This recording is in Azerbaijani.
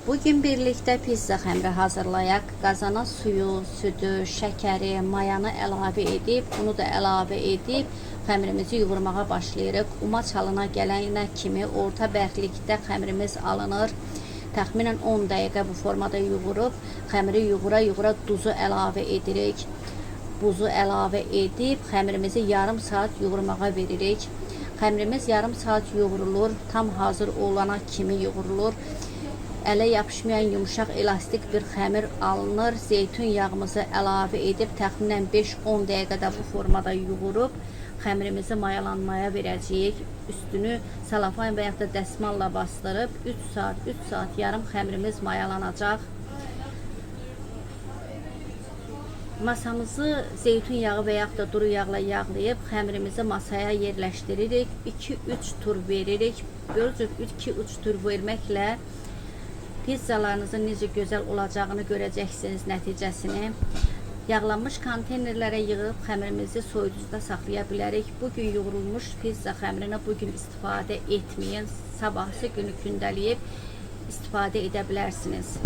Bugün birlikdə pizza xəmiri hazırlayaq. Qazana suyu, südü, şəkəri, mayanı əlavə edib, bunu da əlavə edib xəmirimizi yoğurmağa başlayırıq. Uma çalına gələnə kimi orta bərklikdə xəmirimiz alınır. Təxminən 10 dəqiqə bu formada yoğurub, xəmiri yoğura-yoğura duzu əlavə edirik. Buzu əlavə edib xəmirimizi yarım saat yoğurmağa veririk. Xəmirimiz yarım saat yoğurulur, tam hazır olana kimi yoğurulur. Ələ yapışmayan yumuşaq elastik bir xəmir alınır. Zeytun yağımızı əlavə edib təxminən 5-10 dəqiqədə bu formada yoğurub xəmirimizi mayalanmaya verəcəyik. Üstünü salafan və yaxud da dəsmalla bastırıb 3 saat yarım xəmirimiz mayalanacaq. Masamızı zeytun yağı və yaxud da duru yağla yağlayıb xəmirimizi masaya yerləşdiririk. 2-3 tur veririk. Böyle 2-3 tur verməklə pizzalarınızın necə gözəl olacağını görəcəksiniz nəticəsini. Yağlanmış konteynerlərə yığıb xəmirimizi soyuducuda saxlaya bilərik. Bugün yoğurulmuş pizza xəmirini bugün istifadə etməyin. Sabahsı günü gündəliyib istifadə edə bilərsiniz.